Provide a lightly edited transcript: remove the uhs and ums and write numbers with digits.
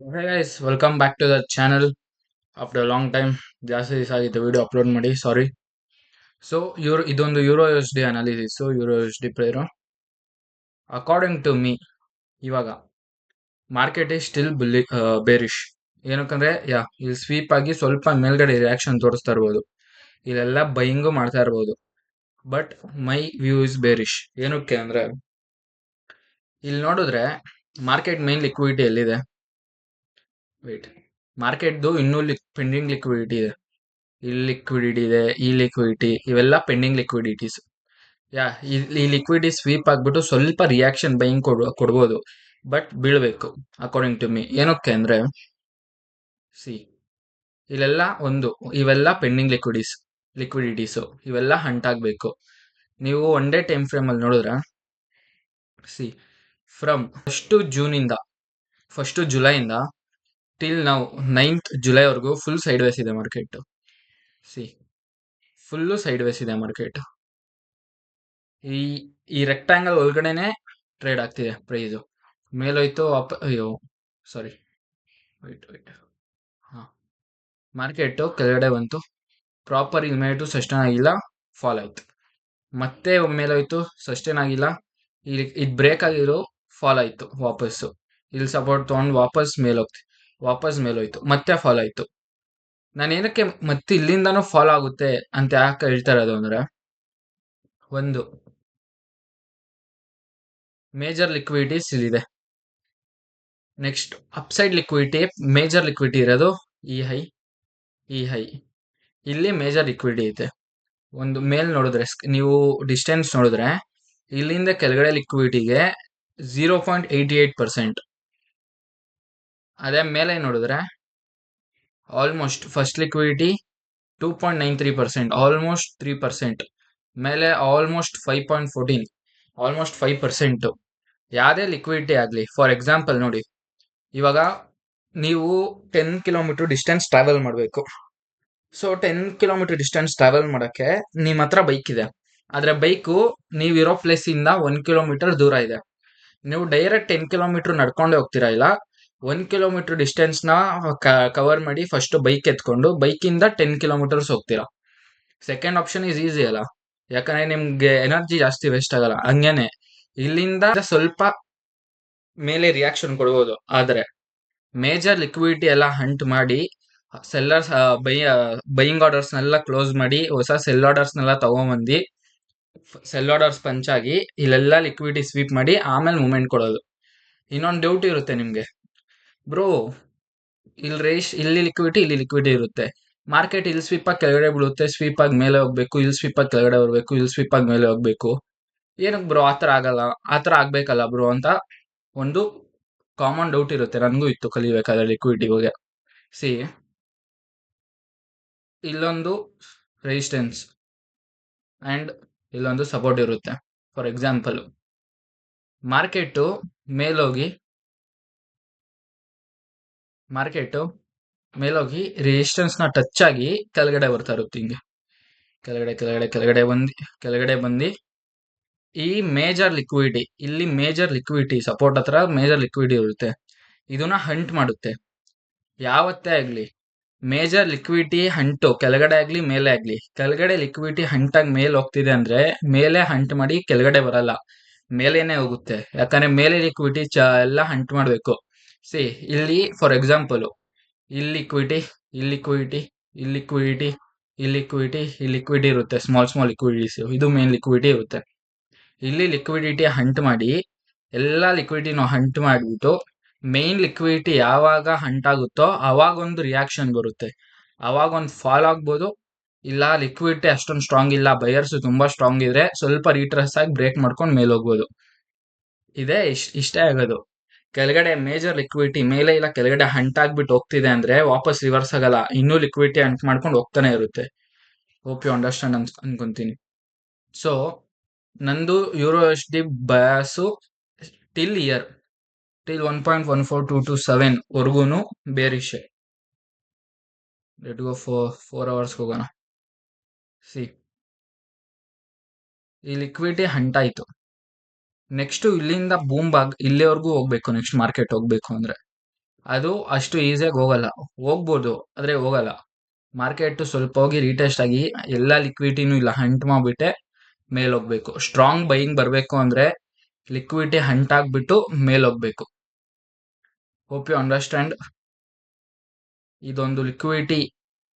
Hey guys, welcome back to the channel after a long time. ಜಾಸ್ತಿ ದಿವಸ ಆಗಿತ್ತು video upload ಮಾಡಿ, sorry. So ಇದೊಂದು euro S D analysis, euro S D prayer. According to me, ಇವಾಗ market is still bearish. ಏನಕ್ಕಂದ್ರೆ ಇಲ್ಲಿ sweep ಆಗಿ ಸ್ವಲ್ಪ ಮೇಲ್ಗಡೆ ರಿಯಾಕ್ಷನ್ ತೋರಿಸ್ತಾ ಇರ್ಬೋದು, ಇಲ್ಲೆಲ್ಲ ಬೈಯಿಂಗು ಮಾಡ್ತಾ ಇರ್ಬೋದು. But my view is bearish. ಏನಕ್ಕೆ ಅಂದ್ರೆ ಇಲ್ಲಿ ನೋಡಿದ್ರೆ ಮಾರ್ಕೆಟ್ ಮೇನ್ ಲಿಕ್ವಿಡಿಟಿ ಎಲ್ಲಿದೆ? ವೇಟ್, ಮಾರ್ಕೆಟ್ದು ಇನ್ನೂ ಪೆಂಡಿಂಗ್ ಲಿಕ್ವಿಡಿಟಿ ಇದೆ. ಇಲ್ಲಿ ಲಿಕ್ವಿಡಿಟಿ ಇದೆ, ಈ ಲಿಕ್ವಿಡಿಟಿ, ಇವೆಲ್ಲ ಪೆಂಡಿಂಗ್ ಲಿಕ್ವಿಡಿಟೀಸ್. ಈ ಲಿಕ್ವಿಡಿಟಿ ಸ್ವೀಪ್ ಆಗ್ಬಿಟ್ಟು ಸ್ವಲ್ಪ ರಿಯಾಕ್ಷನ್ ಬೈಯಿಂಗ್ ಕೊಡ್ಬೋದು, ಬಟ್ ಬೀಳ್ಬೇಕು ಅಕಾರ್ಡಿಂಗ್ ಟು ಮೀ. ಏನಕ್ಕೆ ಅಂದ್ರೆ ಸಿ, ಇಲ್ಲೆಲ್ಲ ಇವೆಲ್ಲ ಪೆಂಡಿಂಗ್ ಲಿಕ್ವಿಡಿಟೀಸು, ಇವೆಲ್ಲ ಹಂಟ್ ಆಗ್ಬೇಕು. ನೀವು ಒನ್ ಡೇ ಟೈಮ್ ಫ್ರೇಮ್ ಅಲ್ಲಿ ನೋಡಿದ್ರೆ ಸಿ, ಫ್ರಮ್ ಫಸ್ಟ್ ಜುಲೈಯಿಂದ ಟಿಲ್ ನಾವು 9th ಜುಲೈವರೆಗೂ ಫುಲ್ ಸೈಡ್ ವೇಸ್ ಇದೆ market. See, full sideways ಇದೆ ಮಾರ್ಕೆಟ್. ಈ ಈ ರೆಕ್ಟಾಂಗಲ್ ಒಳಗಡೆನೆ ಟ್ರೇಡ್ ಆಗ್ತಿದೆ ಪ್ರೈಸು. ಮೇಲೋಯ್ತು ಅಯ್ಯೋ ಸಾರಿ, ವೈಟ್ ಹಾ, ಮಾರ್ಕೆಟು ಕೆಳಗಡೆ ಬಂತು, ಪ್ರಾಪರ್ ಇಮೇಟು ಸಸ್ಟೇನ್ ಆಗಿಲ್ಲ, ಫಾಲ್ ಆಯ್ತು. ಮತ್ತೆ ಮೇಲೋಯ್ತು, ಸಸ್ಟೇನ್ ಆಗಿಲ್ಲ, ಇಲ್ಲಿ ಇದು ಬ್ರೇಕ್ ಆಗಿರೋ ಫಾಲ್ ಆಯ್ತು ವಾಪಸ್ಸು. ಇಲ್ಲಿ ಸಪೋರ್ಟ್ ತೊಗೊಂಡು ವಾಪಸ್ ಮೇಲೋಯ್ತು, ಮತ್ತೆ ಫಾಲ್ ಆಯ್ತು. ನಾನು ಏನಕ್ಕೆ ಮತ್ತೆ ಇಲ್ಲಿಂದಾನು ಫಾಲ್ ಆಗುತ್ತೆ ಅಂತ ಯಾಕೆ ಹೇಳ್ತಾ ಇರೋದು ಅಂದ್ರೆ, ಒಂದು ಮೇಜರ್ ಲಿಕ್ವಿಡಿಟೀಸ್ ಇಲ್ಲಿದೆ. Next upside liquidity, major liquidity ಇರೋದು ಈ ಹೈ ಇಲ್ಲಿ ಮೇಜರ್ ಲಿಕ್ವಿಡಿಟಿ ಐತೆ. ಒಂದು ಮೇಲ್ ನೋಡಿದ್ರೆ, ನೀವು ಡಿಸ್ಟೆನ್ಸ್ ನೋಡಿದ್ರೆ ಇಲ್ಲಿಂದ ಕೆಳಗಡೆ ಲಿಕ್ವಿಡಿಟಿಗೆ 0.88%. ಅದೇ ಮೇಲೆ ನೋಡಿದ್ರೆ ಆಲ್ಮೋಸ್ಟ್ ಫಸ್ಟ್ ಲಿಕ್ವಿಡಿಟಿ 2.93%, ಆಲ್ಮೋಸ್ಟ್ 3%. ಮೇಲೆ ಆಲ್ಮೋಸ್ಟ್ 5.14, ಆಲ್ಮೋಸ್ಟ್ 5%. ಯಾವುದೇ ಲಿಕ್ವಿಡಿಟಿ ಆಗಲಿ, ಫಾರ್ ಎಕ್ಸಾಂಪಲ್ ನೋಡಿ, ಇವಾಗ ನೀವು 10 ಕಿಲೋಮೀಟರ್ ಡಿಸ್ಟೆನ್ಸ್ ಟ್ರಾವೆಲ್ ಮಾಡಬೇಕು. ಸೊ 10 ಕಿಲೋಮೀಟರ್ ಡಿಸ್ಟೆನ್ಸ್ ಟ್ರಾವೆಲ್ ಮಾಡೋಕ್ಕೆ ನಿಮ್ಮ ಹತ್ರ ಬೈಕ್ ಇದೆ, ಆದರೆ ಬೈಕು ನೀವಿರೋ ಪ್ಲೇಸಿಂದ 1 ಕಿಲೋಮೀಟರ್ ದೂರ ಇದೆ. ನೀವು ಡೈರೆಕ್ಟ್ 10 ಕಿಲೋಮೀಟರ್ ನಡ್ಕೊಂಡೇ ಹೋಗ್ತೀರಾ, ಇಲ್ಲ 1 ಕಿಲೋಮೀಟರ್ ಡಿಸ್ಟೆನ್ಸ್ನ ಕವರ್ ಮಾಡಿ ಫಸ್ಟ್ ಬೈಕ್ ಎತ್ಕೊಂಡು ಬೈಕಿಂದ 10 ಕಿಲೋಮೀಟರ್ಸ್ ಹೋಗ್ತೀರಾ. ಸೆಕೆಂಡ್ ಆಪ್ಷನ್ ಈಸ್ ಈಸಿ ಅಲ್ಲ, ಯಾಕಂದ್ರೆ ನಿಮ್ಗೆ ಎನರ್ಜಿ ಜಾಸ್ತಿ ವೇಸ್ಟ್ ಆಗಲ್ಲ. ಹಂಗೇನೆ ಇಲ್ಲಿಂದ ಸ್ವಲ್ಪ ಮೇಲೆ ರಿಯಾಕ್ಷನ್ ಕೊಡ್ಬೋದು, ಆದರೆ ಮೇಜರ್ ಲಿಕ್ವಿಡಿಟಿ ಎಲ್ಲ ಹಂಟ್ ಮಾಡಿ ಸೆಲ್ಲರ್ಸ್ ಬೈಯಿಂಗ್ ಆರ್ಡರ್ಸ್ನೆಲ್ಲ ಕ್ಲೋಸ್ ಮಾಡಿ ಹೊಸ ಸೆಲ್ ಆರ್ಡರ್ಸ್ನೆಲ್ಲ ತಗೊಂಬಂದು ಸೆಲ್ ಆರ್ಡರ್ಸ್ ಪಂಚಾಗಿ ಇಲ್ಲೆಲ್ಲ ಲಿಕ್ವಿಡಿಟಿ ಸ್ವೀಪ್ ಮಾಡಿ ಆಮೇಲೆ ಮೂವ್ಮೆಂಟ್ ಕೊಡೋದು. ಇನ್ನೊಂದು ಡೌಟ್ ಇರುತ್ತೆ ನಿಮಗೆ, ಬ್ರೋ ಇಲ್ಲಿ ಲಿಕ್ವಿಡಿಟಿ ಇರುತ್ತೆ, ಮಾರ್ಕೆಟ್ ಇಲ್ಲಿ ಸ್ವೀಪ್ ಆಗಿ ಕೆಳಗಡೆ ಬೀಳುತ್ತೆ, ಸ್ವೀಪ್ ಆಗಿ ಮೇಲೆ ಹೋಗ್ಬೇಕು, ಇಲ್ಲಿ ಸ್ವೀಪ್ ಆಗಿ ಕೆಳಗಡೆ ಬರಬೇಕು, ಇಲ್ಲಿ ಸ್ವೀಪ್ ಆಗಿ ಮೇಲೆ ಹೋಗ್ಬೇಕು. ಏನಕ್ಕೆ ಬ್ರೋ ಆತರ ಆಗಲ್ಲ? ಆತರ ಆಗ್ಬೇಕಲ್ಲ ಬ್ರೋ ಅಂತ ಒಂದು ಕಾಮನ್ ಡೌಟ್ ಇರುತ್ತೆ. ನನಗೂ ಇತ್ತು ಕಲಿಬೇಕಾದ್ರೆ ಲಿಕ್ವಿಡಿಟಿ ಬಗ್ಗೆ. ಸಿ, ಇಲ್ಲೊಂದು ರೆಸಿಸ್ಟೆನ್ಸ್ ಅಂಡ್ ಇಲ್ಲೊಂದು ಸಪೋರ್ಟ್ ಇರುತ್ತೆ. ಫಾರ್ ಎಕ್ಸಾಂಪಲ್, ಮಾರ್ಕೆಟು ಮೇಲೋಗಿ ರೆಸಿಸ್ಟೆನ್ಸ್ನ ಟಚ್ ಆಗಿ ಕೆಳಗಡೆ ಬರ್ತಾ ಇರುತ್ತೆ. ಹಿಂಗೆ ಕೆಳಗಡೆ ಬಂದು ಈ ಮೇಜರ್ ಲಿಕ್ವಿಡಿಟಿ ಸಪೋರ್ಟ್ ಹತ್ರ ಮೇಜರ್ ಲಿಕ್ವಿಡಿಟಿ ಇರುತ್ತೆ, ಇದನ್ನ ಹಂಟ್ ಮಾಡುತ್ತೆ. ಯಾವತ್ತೇ ಆಗ್ಲಿ ಮೇಜರ್ ಲಿಕ್ವಿಡಿಟಿ ಹಂಟು ಕೆಳಗಡೆ ಆಗ್ಲಿ ಮೇಲೆ ಆಗ್ಲಿ, ಕೆಳಗಡೆ ಲಿಕ್ವಿಡಿಟಿ ಹಂಟಾಗಿ ಮೇಲೆ ಹೋಗ್ತಿದೆ ಅಂದ್ರೆ ಮೇಲೆ ಹಂಟ್ ಮಾಡಿ ಕೆಳಗಡೆ ಬರಲ್ಲ, ಮೇಲೇನೆ ಹೋಗುತ್ತೆ. ಯಾಕಂದ್ರೆ ಮೇಲೆ ಲಿಕ್ವಿಡಿಟಿ ಎಲ್ಲ ಹಂಟ್ ಮಾಡಬೇಕು. ಸಿ, ಇಲ್ಲಿ ಫಾರ್ ಎಕ್ಸಾಂಪಲ್ ಇಲ್ಲಿ ಲಿಕ್ವಿಡಿಟಿ ಇರುತ್ತೆ, ಸ್ಮಾಲ್ ಲಿಕ್ವಿಡಿಟೀಸ್, ಇದು ಮೇನ್ ಲಿಕ್ವಿಡಿಟಿ ಇರುತ್ತೆ. ಇಲ್ಲಿ ಲಿಕ್ವಿಡಿಟಿ ಹಂಟ್ ಮಾಡಿ ಎಲ್ಲ ಲಿಕ್ವಿಡಿಟಿನೂ ಹಂಟ್ ಮಾಡಿಬಿಟ್ಟು ಮೇನ್ ಲಿಕ್ವಿಡಿಟಿ ಯಾವಾಗ ಹಂಟ್ ಆಗುತ್ತೋ ಅವಾಗ ಒಂದು ರಿಯಾಕ್ಷನ್ ಬರುತ್ತೆ, ಅವಾಗ ಒಂದು ಫಾಲ್ ಆಗ್ಬೋದು. ಇಲ್ಲ ಲಿಕ್ವಿಡಿಟಿ ಅಷ್ಟೊಂದು ಸ್ಟ್ರಾಂಗ್ ಇಲ್ಲ, ಬಯರ್ಸ್ ತುಂಬಾ ಸ್ಟ್ರಾಂಗ್ ಇದ್ರೆ ಸ್ವಲ್ಪ ರೀಟ್ರೆಸ್ ಆಗಿ ಬ್ರೇಕ್ ಮಾಡ್ಕೊಂಡು ಮೇಲೆ ಹೋಗ್ಬೋದು. ಇಷ್ಟೇ ಆಗೋದು. ಕೆಳಗಡೆ ಮೇಜರ್ ಲಿಕ್ವಿಡಿಟಿ ಮೇಲೆ ಇಲ್ಲ ಕೆಳಗಡೆ ಹಂಟ್ ಆಗ್ಬಿಟ್ಟು ಹೋಗ್ತಿದೆ ಅಂದ್ರೆ ವಾಪಸ್ ರಿವರ್ಸ್ ಆಗಲ್ಲ, ಇನ್ನೂ ಲಿಕ್ವಿಡಿಟಿ ಹಂಟ್ ಮಾಡ್ಕೊಂಡು ಹೋಗ್ತಾನೆ ಇರುತ್ತೆ. ಹೋಪ್ ಯು ಅಂಡರ್ಸ್ಟ್ಯಾಂಡ್ ಅನ್ಕೊಂತೀನಿ. ಸೊ ನಂದು euro S D bias till 1.14227 ವರ್ಗೂನು ಬೇರಿಶೆ. ಲೆಟ್ ಗೋ 4 hours ಹೋಗೋಣ. ಸಿ, ಈ ಲಿಕ್ವಿಡಿಟಿ ಹಂಟ್ ಆಯ್ತು, ನೆಕ್ಸ್ಟ್ ಇಲ್ಲಿಂದ ಬೂಮ್ ಇಲ್ಲಿವರೆಗೂ ಹೋಗ್ಬೇಕು. ನೆಕ್ಸ್ಟ್ ಮಾರ್ಕೆಟ್ ಹೋಗ್ಬೇಕು ಅಂದ್ರೆ ಅದು ಅಷ್ಟು ಈಸಿಯಾಗಿ ಹೋಗಲ್ಲ. ಹೋಗ್ಬೋದು, ಆದ್ರೆ ಹೋಗಲ್ಲ. ಮಾರ್ಕೆಟ್ ಸ್ವಲ್ಪ ಹೋಗಿ ರೀಟೆಸ್ಟ್ ಆಗಿ ಎಲ್ಲ ಲಿಕ್ವಿಡಿಟಿನೂ ಇಲ್ಲ ಹಂಟ್ ಮಾಡ್ಬಿಟ್ಟೆ ಮೇಲ್ ಹೋಗ್ಬೇಕು. ಸ್ಟ್ರಾಂಗ್ ಬೈಯಿಂಗ್ ಬರಬೇಕು ಅಂದ್ರೆ ಲಿಕ್ವಿಡಿಟಿ ಹಂಟ್ ಆಗ್ಬಿಟ್ಟು ಮೇಲ್ ಹೋಗ್ಬೇಕು. Hope you understand. ಇದೊಂದು ಲಿಕ್ವಿಡಿಟಿ